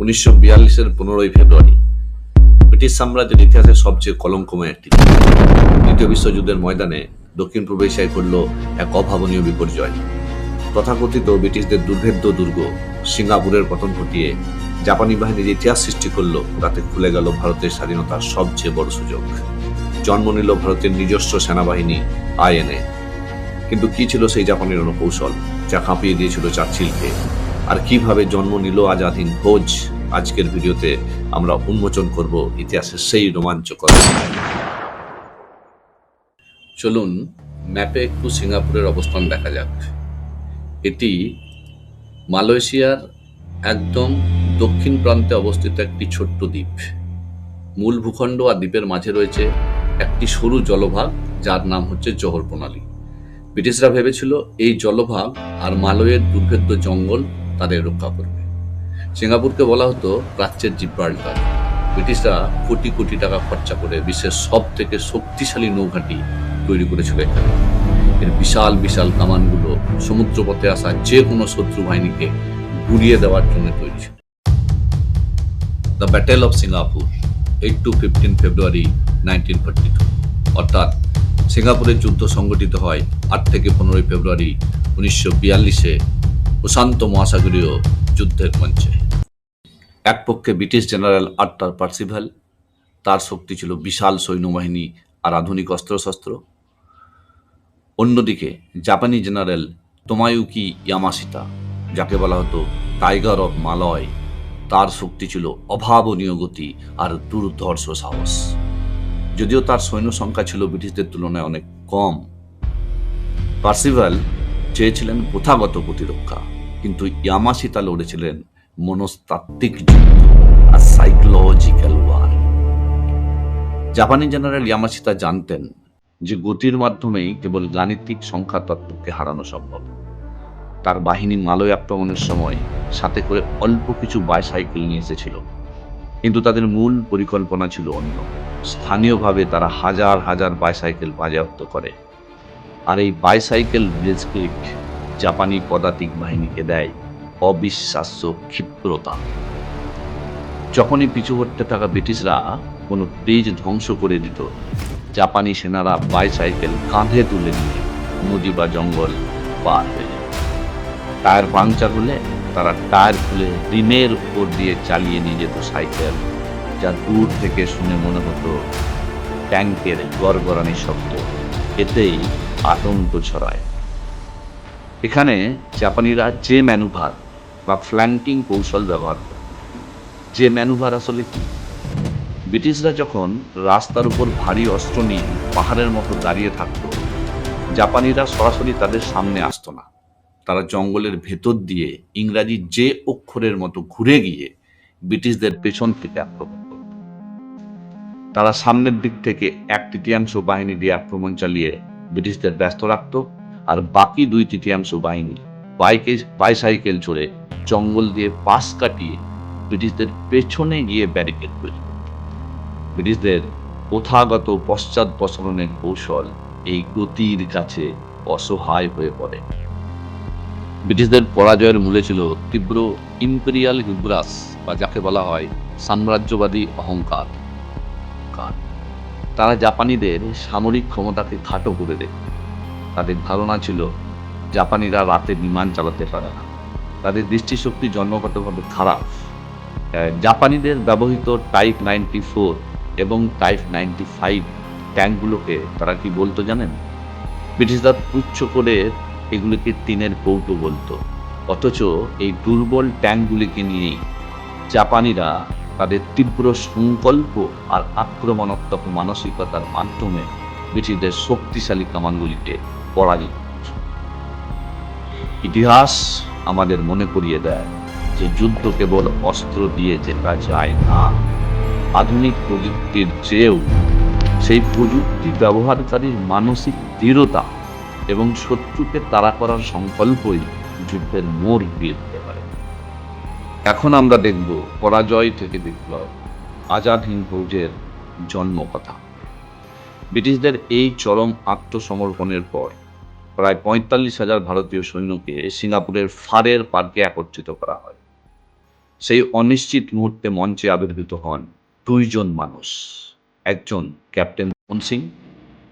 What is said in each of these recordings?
1942-এর 15ই ফেব্রুয়ারি British সাম্রাজ্যের ইতিহাসে সবচেয়ে কলঙ্কময় একটি দিন। দ্বিতীয় বিশ্বযুদ্ধের ময়দানে দক্ষিণ পূর্ব এশিয়ায় ঘটল এক অভাবনীয় বিপর্যয়। তথাকথিত ব্রিটিশদের দুর্ভেদ্য দুর্গ সিঙ্গাপুরের পতন ঘটিয়ে জাপানি বাহিনী যে ইতিহাস সৃষ্টি করল, তাতে খুলে গেল ভারতের স্বাধীনতার সবচেয়ে বড় সুযোগ। জন্ম নিল ভারতের নিজস্ব সেনাবাহিনী আইএনএ। কিন্তু কি ছিল সেই জাপানি রণকৌশল যা কাঁপিয়ে দিয়েছিল চার্চিলকে? আর কিভাবে জন্ম নিল আজাদ হিন্দ ফৌজ? আজকের ভিডিওতে আমরা উন্মোচন করব ইতিহাসের সেই রোমাঞ্চকর। চলুন ম্যাপে একটু সিঙ্গাপুরের অবস্থান দেখা যাক। এটি মালয়েশিয়ার একদম দক্ষিণ প্রান্তে অবস্থিত একটি ছোট্ট দ্বীপ। মূল ভূখণ্ড আর দ্বীপের মাঝে রয়েছে একটি সরু জলভাগ, যার নাম হচ্ছে জোহর প্রণালী। ব্রিটিশরা ভেবেছিল এই জলভাগ আর মালয়ের দুর্ভেদ্য জঙ্গল তাদের রক্ষা করবে। সিঙ্গাপুরকে বলা হতো প্রাচ্যের জিব্রাল্টার। ব্রিটিশরা কোটি কোটি টাকা খরচা করে বিশ্বের সব থেকে শক্তিশালী নৌঘাঁটি তৈরি করেছিল এখানে। এর বিশাল বিশাল কামানগুলো সমুদ্রপথে আসা যে কোনো শত্রু বাহিনীকে গুড়িয়ে দেওয়ার জন্য তৈরি ছিল। The battle of Singapore 8 to 15 ফেব্রুয়ারি 1942, অর্থাৎ সিঙ্গাপুরের যুদ্ধ সংগঠিত হয় 8 থেকে 15 ফেব্রুয়ারি 1942-এ প্রশান্ত মহাসাগরীয় যুদ্ধের মঞ্চে। এক পক্ষে ব্রিটিশ জেনারেল আর্থার পার্সিভাল, তার শক্তি ছিল বিশাল সৈন্যবাহিনী আর আধুনিক অস্ত্রশস্ত্র। অন্যদিকে জাপানি জেনারেল তোমায়ুকি ইয়ামাশিতা, যাকে বলা হতো টাইগার অফ মালয়, তার শক্তি ছিল অভাবনীয় গতি আর দুর্ধর্ষ সাহস। যদিও তার সৈন্য সংখ্যা ছিল ব্রিটিশদের তুলনায় অনেক কম। পার্সিভাল চেয়েছিলেন প্রথাগত প্রতিরক্ষা, কিন্তু ইয়ামাশিতা লড়েছিলেন মনস্তাত্ত্বিক যুদ্ধ আর সাইকোলজিক্যাল ওয়ার। জাপানি জেনারেল ইয়ামাশিতা জানতেন যে গতির মাধ্যমেই কেবল গাণিতিক সংখ্যা তত্ত্বকে হারানো সম্ভব। তার বাহিনী মালয় আক্রমণের সময় সাথে করে অল্প কিছু বাইসাইকেল নিয়ে এসেছিল, কিন্তু তাদের মূল পরিকল্পনা ছিল অন্য। স্থানীয়ভাবে তারা হাজার হাজার বাইসাইকেল বাজেয়াপ্ত করে, আর এই বাইসাইকেল ব্লিজক্রিগ জাপানি পদাতিক বাহিনীকে দেয় অবিশ্বাস্য ক্ষিপ্রতা। যখনই পিছু হটতে থাকা ব্রিটিশরা কোনো ব্রিজ ধ্বংস করে দিত, জাপানি সেনারা বাইসাইকেল কাঁধে তুলে নিয়ে নদী বা জঙ্গল পার হয়ে যেত। টায়ার পাংচার হলে তারা টায়ার খুলে রিমের উপর দিয়ে চালিয়ে নিয়ে যেত সাইকেল, যা দূর থেকে শুনে মনে হতো ট্যাঙ্কের গড়গড়ানি শব্দ। এতেই আতঙ্ক ছড়ায়। এখানে জাপানিরা যে ম্যানুভার বা ফ্ল্যাঙ্কিং কৌশল ব্যবহার করে। যে ম্যানুভার আসলে কি? ব্রিটিশরা যখন রাস্তার উপর ভারী অস্ত্র নিয়ে পাহাড়ের মতো দাঁড়িয়ে থাকতো, জাপানিরা সরাসরি তাদের সামনে আসতো না। তারা জঙ্গলের ভেতর দিয়ে ইংরাজি যে অক্ষরের মতো ঘুরে গিয়ে ব্রিটিশদের পেছন থেকে আক্রমণ করত। তারা সামনের দিক থেকে 1/3 বাহিনী দিয়ে আক্রমণ চালিয়ে ব্রিটিশদের ব্যস্ত রাখত, আর বাকি 2/3 বাহিনী বাইসাইকেল চড়ে জঙ্গল দিয়ে পাশ কাটিয়ে ব্রিটিশদের পেছনে গিয়ে ব্যারিকেড তৈরি করত। ব্রিটিশদের প্রথাগত পশ্চাদপসরণের কৌশল এই গতির কাছে অসহায় হয়ে পড়ে। ব্রিটিশদের পরাজয়ের মূলে ছিল তীব্র ইম্পেরিয়াল হিউব্রাস, বা যাকে বলা হয় সাম্রাজ্যবাদী অহংকার। তারা জাপানিদের সামরিক ক্ষমতাকে খাটো করে দেয়। তাদের ধারণা ছিল জাপানিরা রাতে বিমান চালাতে পারে না, তাদের দৃষ্টিশক্তি জন্মগতভাবে খারাপ। জাপানিদের ব্যবহৃত টাইপ 94 এবং টাইপ 95 ট্যাঙ্কগুলোকে তারা কি বলতো জানেন? ব্রিটিশরা তুচ্ছ করে এগুলিকে টিনের কৌটো বলতো। অথচ এই দুর্বল ট্যাঙ্কগুলিকে নিয়েই জাপানিরা তাদের তীব্র সংকল্প আর আক্রমণাত্মক মানসিকতার মাধ্যমে ব্রিটিশদের শক্তিশালী কামানগুলিকে পরাজিত করছে। ইতিহাস আমাদের মনে করিয়ে দেয় যে যুদ্ধ কেবল অস্ত্র দিয়ে জেতা যায় না। আধুনিক প্রযুক্তির চেয়েও সেই প্রযুক্তি ব্যবহারকারীর মানসিক দৃঢ়তা এবং শত্রুকে তাড়া করার সংকল্পই যুদ্ধের মোড় ঘুরিয়ে দিতে পারে। এখন আমরা দেখব পরাজয় থেকে বিপ্লব, আজাদ হিন্দ ফৌজের জন্মকথা। ব্রিটিশদের এই চরম আত্মসমর্পণের পর প্রায় 45,000 ভারতীয় সৈন্যকে সিঙ্গাপুরের ফারের পার্কে একত্রিত করা হয়। সেই অনিশ্চিত মুহূর্তে মঞ্চে আবির্ভূত হন দুইজন মানুষ, একজন ক্যাপ্টেন মনমোহন সিং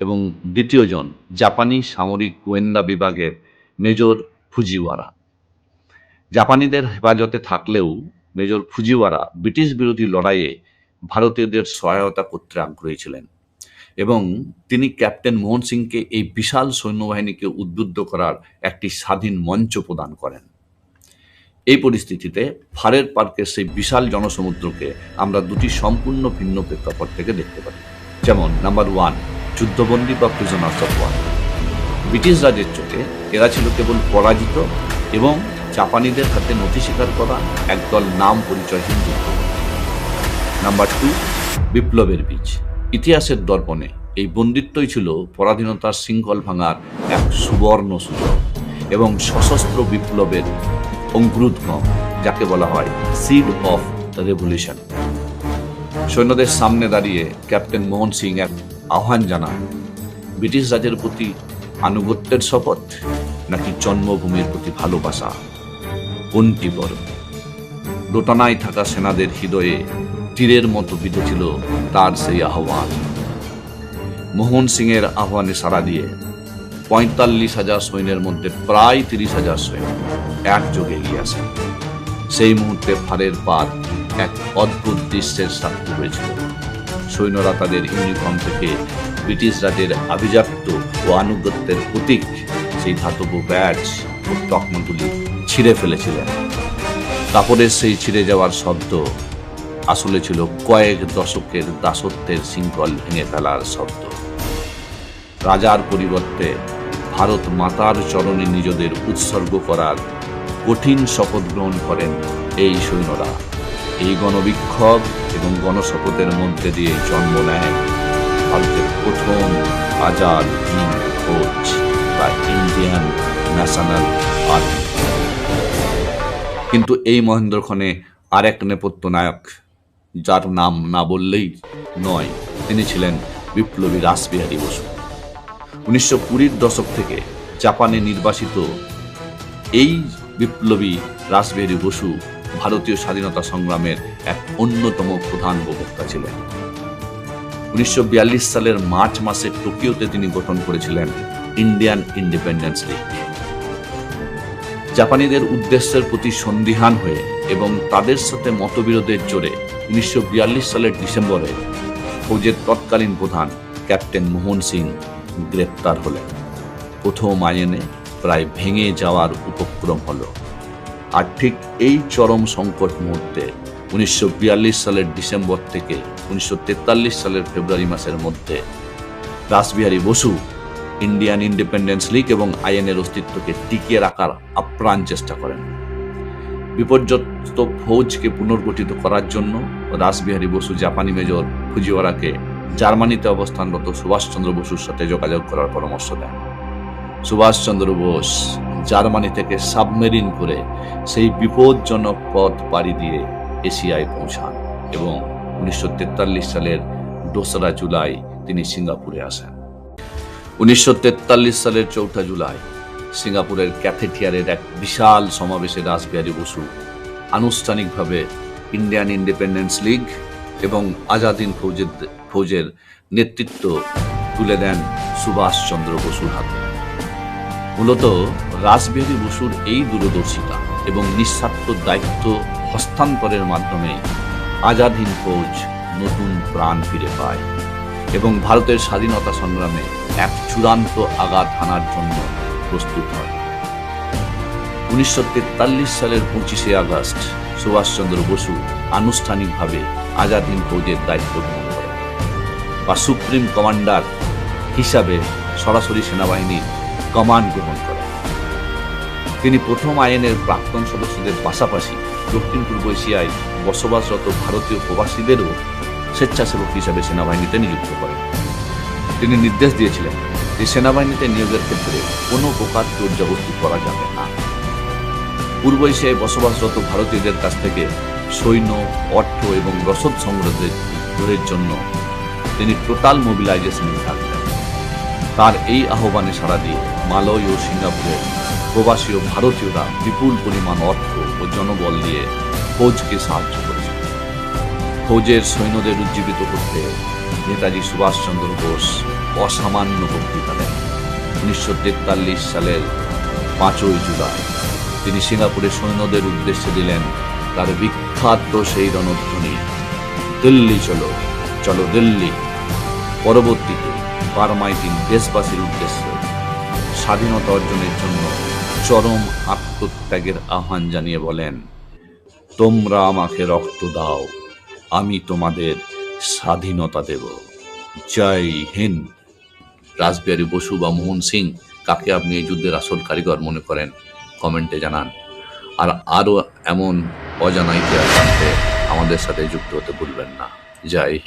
এবং দ্বিতীয়জন জাপানি সামরিক গোয়েন্দা বিভাগের মেজর ফুজিওয়ারা। জাপানিদের হেফাজতে থাকলেও মেজর ফুজিওয়ারা ব্রিটিশ বিরোধী লড়াইয়ে ভারতীয়দের সহায়তা করতে আগ্রহী ছিলেন এবং তিনি ক্যাপ্টেন মোহন সিংকে এই বিশাল সৈন্যবাহিনীকে উদ্বুদ্ধ করার একটি স্বাধীন মঞ্চ প্রদান করেন। এই পরিস্থিতিতে ফারের পার্কের সেই বিশাল জনসমুদ্রকে আমরা দুটি সম্পূর্ণ ভিন্ন প্রেক্ষাপট থেকে দেখতে পারি। যেমন নাম্বার 1, যুদ্ধবন্দী বা প্রিজনার্স অফ ওয়ার। ব্রিটিশ রাজের চোখে এরা ছিল কেবল পরাজিত এবং জাপানিদের হাতে নথি স্বীকার করা একদল নাম পরিচয়হীন যুদ্ধবন্দী। নাম্বার 2, বিপ্লবের বীজ। ইতিহাসের দর্পণে এই বন্দিত্বই ছিল পরাধীনতার শৃঙ্খল ভাঙার এক সুবর্ণ সুযোগ এবং সশস্ত্র বিপ্লবের অঙ্কুরোদ্গম, যাকে বলা হয় সিড অফ রেভলিউশন। সৈন্যদের সামনে দাঁড়িয়ে ক্যাপ্টেন মোহন সিং এক আহ্বান জানান, ব্রিটিশ রাজের প্রতি আনুগত্যের শপথ নাকি জন্মভূমির প্রতি ভালোবাসা, কোনটি বড়? দোটানায় থাকা সেনাদের হৃদয়ে তীরের মতো বিঁধেছিল তার সেই আহ্বান। মোহন সিং এর আহ্বানে সাড়া দিয়ে ৪৫,০০০ সৈন্যের মধ্যে প্রায় ৩০,০০০ সৈন্য একযোগে এগিয়ে আসেন। সেই মুহূর্তে ফারের পার্ক এক অদ্ভুত দৃশ্যের সাক্ষী হয়েছিল। সৈন্যরা তাদের ইউনিফর্ম থেকে ব্রিটিশ রাজের আভিজাত্য ও আনুগত্যের প্রতীক সেই ধাতব ব্যাজ ও তকমাগুলি ছিঁড়ে ফেলেছিলেন। কাপড়ের সেই ছিঁড়ে যাওয়ার শব্দ আসলে ছিল কয়েক দশকের দাসত্বের শৃঙ্খল ভেঙে ফেলার শব্দ। রাজার পরিবর্তে ভারত মাতার চরণে নিজেদের উৎসর্গ করার কঠিন শপথ গ্রহণ করেন এই সৈন্যরা। এই গণবিক্ষোভ এবং গণশপথের মধ্যে দিয়ে জন্ম নেয় ভারতের প্রথম আজাদ হিন্দ ফৌজ বা ইন্ডিয়ান ন্যাশনাল আর্মি। কিন্তু এই মহেন্দ্রক্ষণে আরেক নেপথ্য নায়ক, যার নাম না বললেই নয়, তিনি ছিলেন বিপ্লবী রাসবিহারী বসু। ১৯২০-র দশক থেকে জাপানে নির্বাসিত এই বিপ্লবী রাসবিহারী বসু ভারতীয় স্বাধীনতা সংগ্রামের এক অন্যতম প্রধান প্রবক্তা ছিলেন। ১৯৪২ সালের মার্চ মাসে টোকিওতে তিনি গঠন করেছিলেন ইন্ডিয়ান ইন্ডিপেন্ডেন্স লীগ। জাপানিদের উদ্দেশ্যের প্রতি সন্দিহান হয়ে এবং তাদের সাথে মতবিরোধের জোরে ১৯৪২ সালের ডিসেম্বরে ফৌজের তৎকালীন প্রধান ক্যাপ্টেন মোহন সিং গ্রেপ্তার হলেন। প্রথম আইনে প্রায় ভেঙে যাওয়ার উপক্রম হলো। আর ঠিক এই চরম সংকট মুহূর্তে ১৯৪২ সালের ডিসেম্বর থেকে ১৯৪৩ সালের ফেব্রুয়ারি মাসের মধ্যে রাসবিহারী বসু ইন্ডিয়ান ইন্ডিপেন্ডেন্স লীগ এবং আইএনের অস্তিত্বকে টিকিয়ে রাখার আপ্রাণ চেষ্টা করেন। বিপর্যস্ত ফৌজকে পুনর্গঠিত করার জন্য রাসবিহারী বসু জাপানি মেজর ফুজিওয়ারাকে জার্মানিতে অবস্থানরত সুভাষচন্দ্র বসুর সাথে যোগাযোগ করার পরামর্শ দেন। সুভাষচন্দ্র বোস জার্মানি থেকে সাবমেরিন করে সেই বিপজ্জনক পথ পাড়ি দিয়ে এশিয়ায় পৌঁছান এবং ১৯৪৩ সালের ২রা জুলাই তিনি সিঙ্গাপুরে আসেন। ১৯৪৩ সালের ৪ঠা জুলাই সিঙ্গাপুরের ক্যাথে থিয়ারের এক বিশাল সমাবেশে রাসবিহারী বসু আনুষ্ঠানিকভাবে ইন্ডিয়ান ইন্ডিপেন্ডেন্স লীগ এবং আজাদ হিন্দ ফৌজের নেতৃত্ব তুলে দেন সুভাষচন্দ্র বসুর হাতে। মূলত রাসবিহারী বসুর এই দূরদর্শিতা এবং নিঃস্বার্থ দায়িত্ব হস্তান্তরের মাধ্যমে আজাদ হিন্দ ফৌজ নতুন প্রাণ ফিরে পায় এবং ভারতের স্বাধীনতা সংগ্রামে এক চূড়ান্ত আঘাত হানার জন্য প্রস্তুত হয়। ১৯৪৩ সালের ২৫শে আগস্ট সুভাষচন্দ্র বসু আনুষ্ঠানিকভাবে আজাদ হিন্দ ফৌজের দায়িত্ব গ্রহণ করেন বা সুপ্রিম কমান্ডার হিসাবে সরাসরি সেনাবাহিনীর কমান্ড গ্রহণ করেন। তিনি প্রথম আইএনের প্রাক্তন সদস্যদের পাশাপাশি দক্ষিণ পূর্ব এশিয়ায় বসবাসরত ভারতীয় প্রবাসীদেরও স্বেচ্ছাসেবক হিসাবে সেনাবাহিনীতে নিযুক্ত করেন। তিনি নির্দেশ দিয়েছিলেন যে সেনাবাহিনীতে নিয়োগের ক্ষেত্রে কোনো প্রকার জোরজবরদস্তি করা যাবে না। পূর্ব এশিয়ায় বসবাসরত ভারতীয়দের কাছ থেকে সৈন্য, অর্থ এবং রসদ সংগ্রহের জন্য তিনি টোটাল মোবিলাইজেশনে থাকবেন। তার এই আহ্বানে সাড়া দিয়ে মালয় ও সিঙ্গাপুরের প্রবাসী ও ভারতীয়রা বিপুল পরিমাণ অর্থ ও জনবল দিয়ে ফৌজকে সাহায্য করেছিল। ফৌজের সৈন্যদের উজ্জীবিত করতে নেতাজি সুভাষচন্দ্র বোস অসামান্য বক্তৃতা দেন। 1943 সালের 5ই জুলাই তিনি সিঙ্গাপুরের সৈন্যদের উদ্দেশ্যে দিলেন তার বিখ্যাত সেই রণধ্বনি, দিল্লি চলো, চলো দিল্লি। পরবর্তীতে বার্মায় তিনি দেশবাসীর উদ্দেশ্যে স্বাধীনতা অর্জনের জন্য চরম আত্মত্যাগের আহ্বান জানিয়ে বলেন, তোমরা আমাকে রক্ত দাও, আমি তোমাদের স্বাধীনতা দেব। জয় হিন্দ। রাসবিহারী বসু বা মোহন সিং কাকে আপনি এই যুদ্ধের আসল কারিগর মনে করেন কমেন্টে জানান। আর আরো এমন অজানা ইতিহাস জানতে আমাদের সাথে যুক্ত হতে ভুলবেন না। জয় হিন্দ।